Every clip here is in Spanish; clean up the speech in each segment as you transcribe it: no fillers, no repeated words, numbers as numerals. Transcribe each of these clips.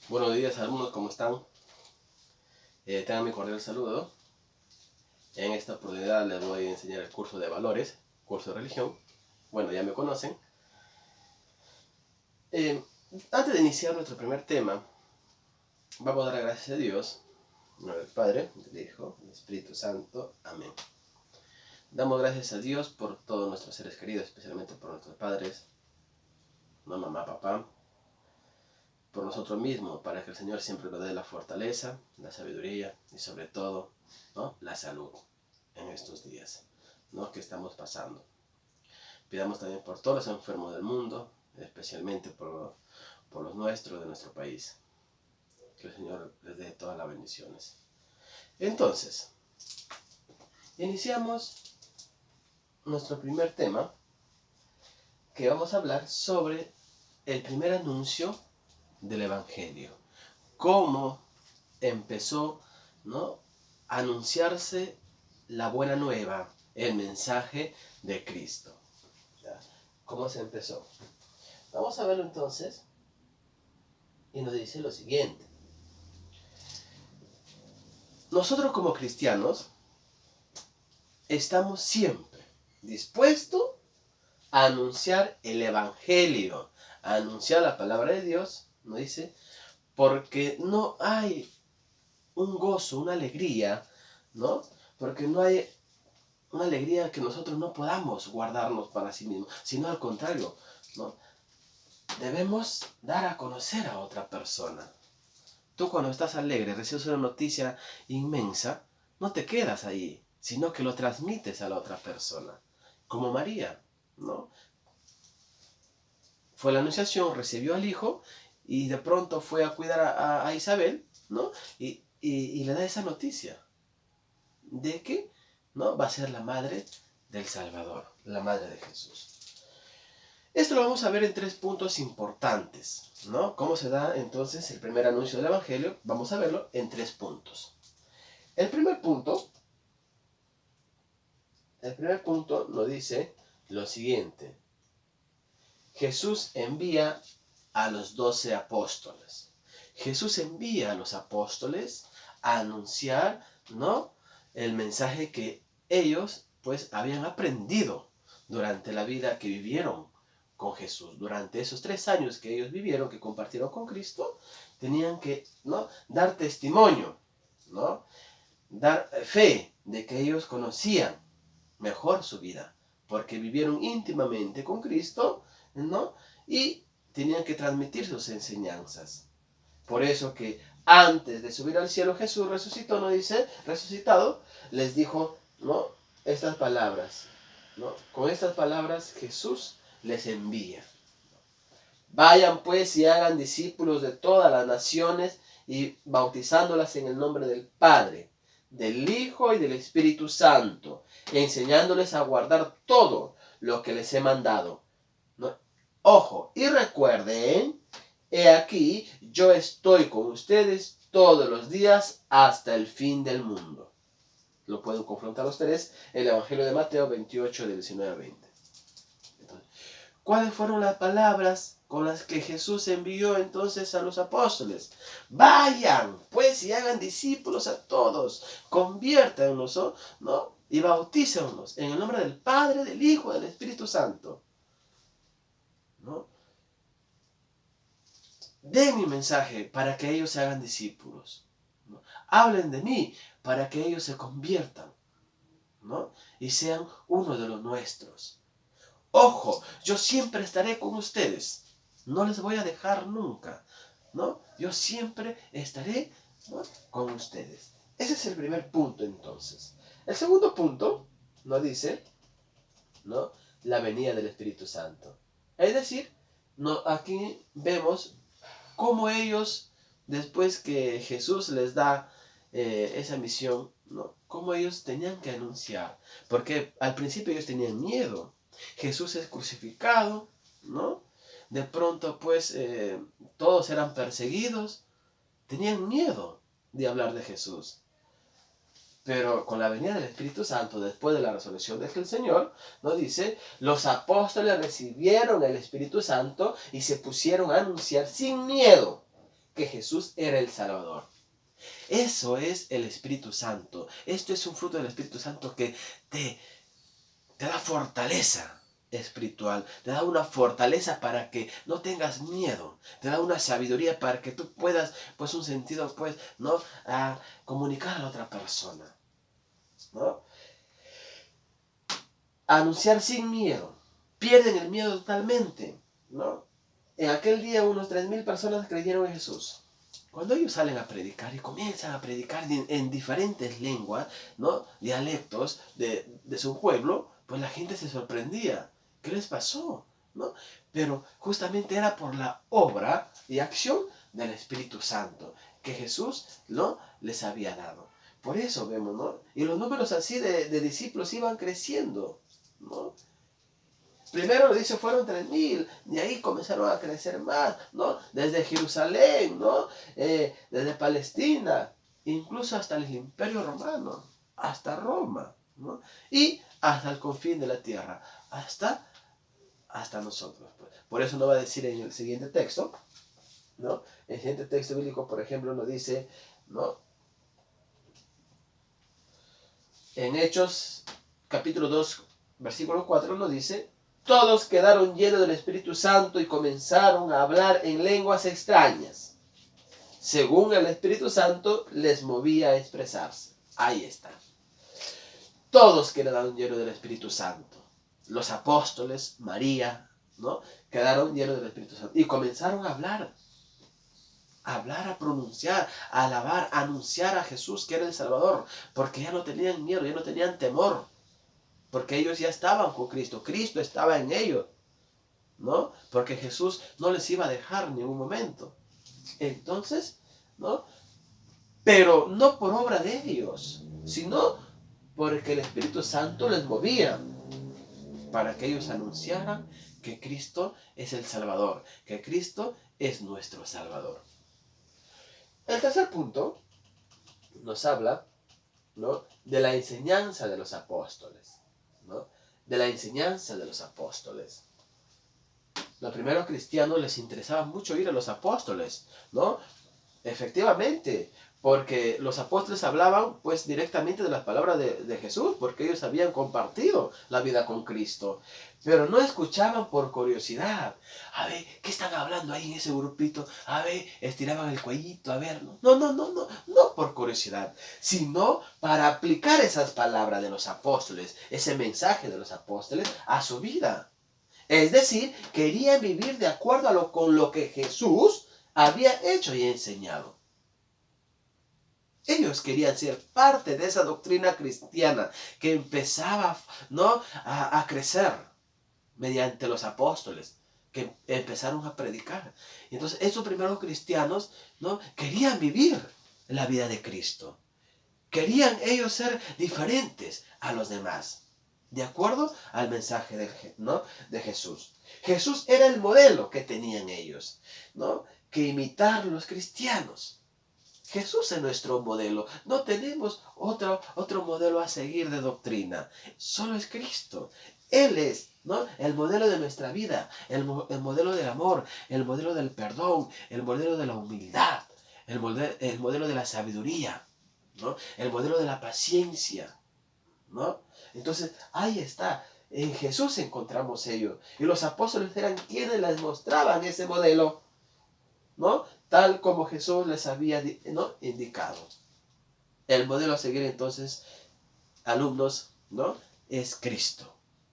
Buenos días, alumnos, ¿cómo están? Tengan mi cordial saludo. En esta oportunidad les voy a enseñar el curso de valores, curso de religión. Bueno, ya me conocen. Antes de iniciar nuestro primer tema, vamos a dar gracias a Dios, en nombre del Padre, del Hijo, del Espíritu Santo. Amén. Damos gracias a Dios por todos nuestros seres queridos, especialmente por nuestros padres, no mamá, papá, por nosotros mismos, para que el Señor siempre nos dé la fortaleza, la sabiduría y sobre todo, ¿no?, la salud en estos días, ¿no?, que estamos pasando. Pidamos también por todos los enfermos del mundo, especialmente por los nuestros, de nuestro país. Que el Señor les dé todas las bendiciones. Entonces, iniciamos nuestro primer tema, que vamos a hablar sobre el primer anuncio del Evangelio. Cómo empezó, ¿no?, a anunciarse la buena nueva, el mensaje de Cristo. ¿Ya? ¿Cómo se empezó? Vamos a verlo entonces. Y nos dice lo siguiente. Nosotros como cristianos estamos siempre dispuestos a anunciar el Evangelio, a anunciar la palabra de Dios, nos dice, porque no hay un gozo, una alegría, ¿no? Porque no hay una alegría que nosotros no podamos guardarnos para sí mismos, sino al contrario, ¿no? Debemos dar a conocer a otra persona. Tú cuando estás alegre, recibes una noticia inmensa, no te quedas ahí, sino que lo transmites a la otra persona. Como María, ¿no? Fue la anunciación, recibió al hijo y de pronto fue a cuidar a Isabel, ¿no? Y le da esa noticia de que, ¿no?, va a ser la madre del Salvador, la madre de Jesús. Esto lo vamos a ver en 3 puntos importantes, ¿no? ¿Cómo se da entonces el primer anuncio del Evangelio? Vamos a verlo en 3 puntos. El primer punto nos dice lo siguiente. Jesús envía a los 12 apóstoles. Jesús envía a los apóstoles a anunciar, ¿no?, el mensaje que ellos pues habían aprendido durante la vida que vivieron con Jesús. Durante esos 3 años que ellos vivieron, que compartieron con Cristo, tenían que, ¿no?, dar testimonio, ¿no?, dar fe de que ellos conocían mejor su vida, porque vivieron íntimamente con Cristo, ¿no?, y tenían que transmitir sus enseñanzas. Por eso que antes de subir al cielo Jesús resucitó, ¿no dice? Resucitado, les dijo, ¿no?, estas palabras, ¿no? Con estas palabras Jesús les envía. Vayan pues y hagan discípulos de todas las naciones y bautizándolas en el nombre del Padre, del Hijo y del Espíritu Santo, y enseñándoles a guardar todo lo que les he mandado. ¿No? Ojo, y recuerden, he aquí, yo estoy con ustedes todos los días hasta el fin del mundo. Lo pueden confrontar ustedes en el Evangelio de Mateo 28, del 19 al 20. Entonces, ¿cuáles fueron las palabras con las que Jesús envió entonces a los apóstoles? Vayan, pues, y hagan discípulos a todos, conviértanlos, ¿no?, y bautícenlos en el nombre del Padre, del Hijo y del Espíritu Santo, ¿no? Den mi mensaje para que ellos se hagan discípulos, ¿no? Hablen de mí para que ellos se conviertan, ¿no?, y sean uno de los nuestros. Ojo, yo siempre estaré con ustedes. No les voy a dejar nunca, ¿no? Yo siempre estaré, ¿no?, con ustedes. Ese es el primer punto, entonces. El segundo punto nos dice, ¿no?, la venida del Espíritu Santo. Es decir, no, aquí vemos cómo ellos, después que Jesús les da esa misión, ¿no?, cómo ellos tenían que anunciar. Porque al principio ellos tenían miedo. Jesús es crucificado, ¿no? De pronto, pues, todos eran perseguidos. Tenían miedo de hablar de Jesús. Pero con la venida del Espíritu Santo, después de la resurrección del Señor, nos dice, los apóstoles recibieron el Espíritu Santo y se pusieron a anunciar sin miedo que Jesús era el Salvador. Eso es el Espíritu Santo. Esto es un fruto del Espíritu Santo que te da fortaleza espiritual, te da una fortaleza para que no tengas miedo, te da una sabiduría para que tú puedas, pues un sentido, pues, ¿no? A comunicar a la otra persona, ¿no? Anunciar sin miedo. Pierden el miedo totalmente, ¿no? En aquel día unos 3.000 personas creyeron en Jesús. Cuando ellos salen a predicar y comienzan a predicar en diferentes lenguas, ¿no? Dialectos de su pueblo, pues la gente se sorprendía. ¿Qué les pasó? ¿No? Pero justamente era por la obra y acción del Espíritu Santo que Jesús, ¿no? les había dado. Por eso vemos, ¿no? Y los números así de discípulos iban creciendo, ¿no? Primero dice fueron 3.000, y ahí comenzaron a crecer más, ¿no? Desde Jerusalén, ¿no? Desde Palestina, incluso hasta el Imperio Romano, hasta Roma, ¿no? Y hasta el confín de la tierra, hasta nosotros. Pues. Por eso no va a decir en el siguiente texto, ¿no? El siguiente texto bíblico, por ejemplo, nos dice, ¿no? En Hechos, capítulo 2, versículo 4, nos dice: todos quedaron llenos del Espíritu Santo y comenzaron a hablar en lenguas extrañas, según el Espíritu Santo les movía a expresarse. Ahí está. Todos quedaron llenos del Espíritu Santo. Los apóstoles, María, ¿no? Quedaron llenos del Espíritu Santo y comenzaron a hablar, a pronunciar, a alabar, a anunciar a Jesús que era el Salvador, porque ya no tenían miedo, ya no tenían temor, porque ellos ya estaban con Cristo, Cristo estaba en ellos, ¿no? Porque Jesús no les iba a dejar en ningún momento. Entonces, ¿no? Pero no por obra de ellos, sino porque el Espíritu Santo les movía para que ellos anunciaran que Cristo es el Salvador, que Cristo es nuestro Salvador. El tercer punto nos habla, ¿no? de la enseñanza de los apóstoles, ¿no? De la enseñanza de los apóstoles. Los primeros cristianos les interesaba mucho ir a los apóstoles, ¿no? Efectivamente, porque los apóstoles hablaban pues directamente de las palabras de Jesús, porque ellos habían compartido la vida con Cristo, pero no escuchaban por curiosidad. A ver, ¿qué están hablando ahí en ese grupito? A ver, estiraban el cuellito, a ver, no por curiosidad, sino para aplicar esas palabras de los apóstoles, ese mensaje de los apóstoles a su vida. Es decir, querían vivir de acuerdo con lo que Jesús había hecho y enseñado. Ellos querían ser parte de esa doctrina cristiana que empezaba, ¿no? a crecer mediante los apóstoles que empezaron a predicar. Entonces, esos primeros cristianos, ¿no? querían vivir la vida de Cristo. Querían ellos ser diferentes a los demás, de acuerdo al mensaje de Jesús. Jesús era el modelo que tenían ellos, ¿no? que imitar los cristianos. Jesús es nuestro modelo. No tenemos otro modelo a seguir de doctrina. Solo es Cristo. Él es, ¿no? el modelo de nuestra vida, el modelo del amor, el modelo del perdón, el modelo de la humildad, el modelo de la sabiduría, ¿no? el modelo de la paciencia, ¿no? Entonces, ahí está. En Jesús encontramos ello. Y los apóstoles eran quienes les mostraban ese modelo, ¿no? Tal como Jesús les había, ¿no? indicado. El modelo a seguir entonces, alumnos, ¿no? es Cristo.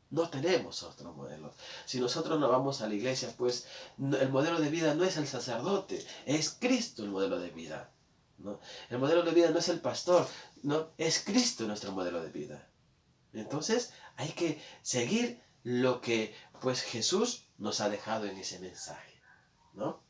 No tenemos otro modelo. Si nosotros no vamos a la iglesia, pues el modelo de vida no es el sacerdote, es Cristo el modelo de vida, ¿no? El modelo de vida no es el pastor, no, es Cristo nuestro modelo de vida. Entonces hay que seguir lo que pues Jesús nos ha dejado en ese mensaje, ¿no?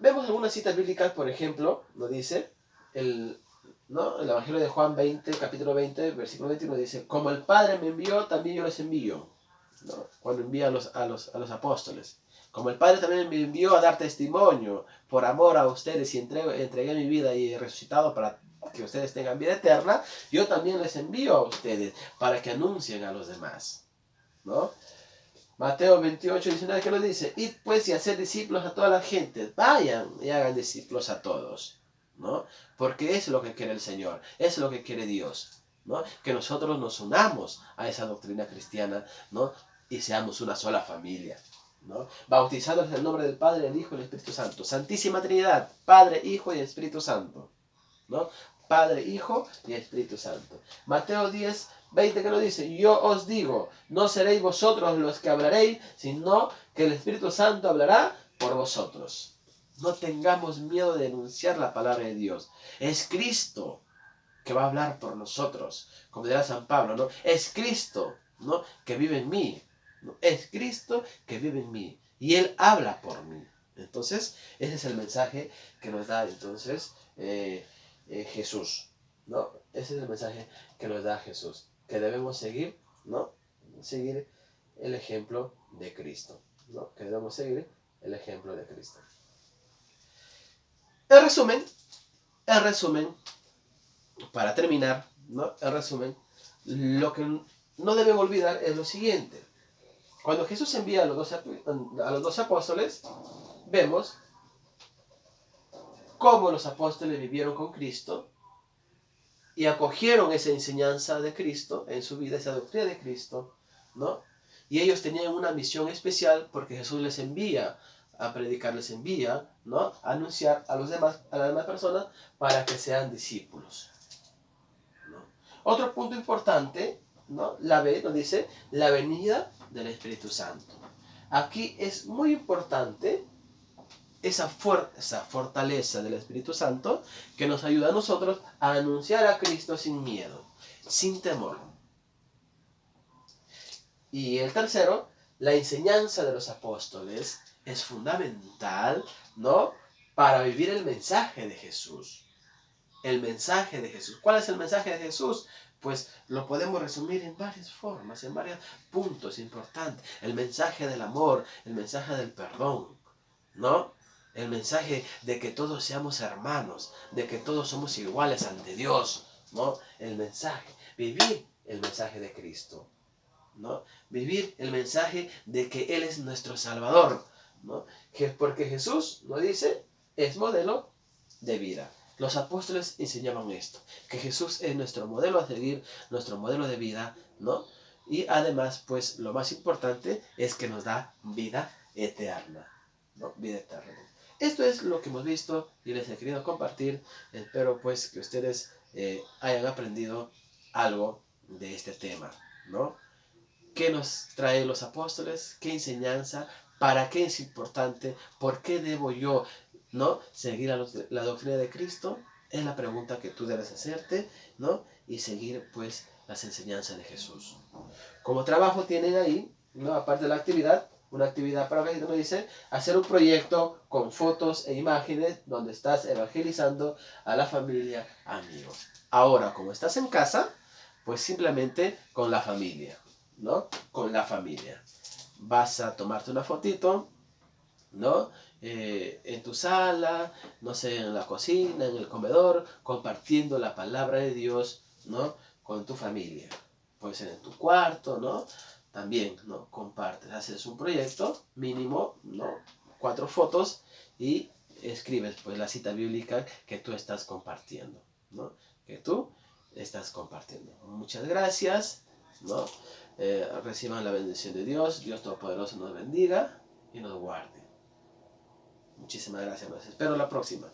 Vemos algunas citas bíblicas, por ejemplo, nos dice el Evangelio de Juan 20, capítulo 20, versículo 21, dice: como el Padre me envió, también yo les envío, ¿no? Cuando envía a los apóstoles. Como el Padre también me envió a dar testimonio por amor a ustedes y entregué mi vida y he resucitado para que ustedes tengan vida eterna, yo también les envío a ustedes para que anuncien a los demás, ¿no? Mateo 28:19, ¿qué lo dice? Id pues y haced discípulos a toda la gente. Vayan y hagan discípulos a todos, ¿no? Porque es lo que quiere el Señor, es lo que quiere Dios, ¿no? Que nosotros nos unamos a esa doctrina cristiana, ¿no? Y seamos una sola familia, ¿no? Bautizados en el nombre del Padre, del Hijo y del Espíritu Santo. Santísima Trinidad, Padre, Hijo y Espíritu Santo, ¿no? Padre, Hijo y Espíritu Santo. Mateo 10:20 que lo dice: yo os digo, no seréis vosotros los que hablaréis, sino que el Espíritu Santo hablará por vosotros. No tengamos miedo de denunciar la palabra de Dios. Es Cristo que va a hablar por nosotros, como dirá San Pablo, ¿no? Es Cristo, ¿no?, que vive en mí, ¿no? Es Cristo que vive en mí y Él habla por mí. Entonces, ese es el mensaje que nos da entonces Jesús, ¿no? Ese es el mensaje que nos da Jesús, que debemos seguir, ¿no? Seguir el ejemplo de Cristo, ¿no? Que debemos seguir el ejemplo de Cristo. En resumen, para terminar, ¿no? En resumen, lo que no deben olvidar es lo siguiente. Cuando Jesús envía a los 12 apóstoles, vemos cómo los apóstoles vivieron con Cristo y acogieron esa enseñanza de Cristo en su vida, esa doctrina de Cristo, ¿no? Y ellos tenían una misión especial porque Jesús les envía a predicar, les envía, ¿no?, a anunciar a las demás personas para que sean discípulos, ¿no? Otro punto importante, ¿no?, la B nos dice la venida del Espíritu Santo. Aquí es muy importante esa fortaleza del Espíritu Santo que nos ayuda a nosotros a anunciar a Cristo sin miedo, sin temor. Y el tercero, la enseñanza de los apóstoles es fundamental, ¿no?, para vivir el mensaje de Jesús. El mensaje de Jesús. ¿Cuál es el mensaje de Jesús? Pues lo podemos resumir en varias formas, en varios puntos importantes. El mensaje del amor, el mensaje del perdón, ¿no? El mensaje de que todos seamos hermanos, de que todos somos iguales ante Dios, ¿no? El mensaje, vivir el mensaje de Cristo, ¿no? Vivir el mensaje de que Él es nuestro Salvador, ¿no? Porque Jesús, lo dice, es modelo de vida. Los apóstoles enseñaban esto, que Jesús es nuestro modelo a seguir, nuestro modelo de vida, ¿no? Y además, pues, lo más importante es que nos da vida eterna, ¿no? Vida eterna. Esto es lo que hemos visto y les he querido compartir. Espero, pues, que ustedes hayan aprendido algo de este tema, ¿no? ¿Qué nos traen los apóstoles? ¿Qué enseñanza? ¿Para qué es importante? ¿Por qué debo yo, ¿no?, seguir la doctrina de Cristo? Es la pregunta que tú debes hacerte, ¿no? Y seguir, pues, las enseñanzas de Jesús. Como trabajo tienen ahí, ¿no?, aparte de la actividad, una actividad para que nos dice hacer un proyecto con fotos e imágenes donde estás evangelizando a la familia, amigos. Ahora, como estás en casa, pues simplemente con la familia, ¿no? Con la familia. Vas a tomarte una fotito, ¿no? En tu sala, no sé, en la cocina, en el comedor, compartiendo la palabra de Dios, ¿no?, con tu familia. Puede ser en tu cuarto, ¿no? También, ¿no?, compartes, haces un proyecto mínimo, ¿no?, 4 fotos y escribes, pues, la cita bíblica que tú estás compartiendo, ¿no? Que tú estás compartiendo. Muchas gracias, ¿no? Reciban la bendición de Dios. Dios Todopoderoso nos bendiga y nos guarde. Muchísimas gracias. Los espero la próxima.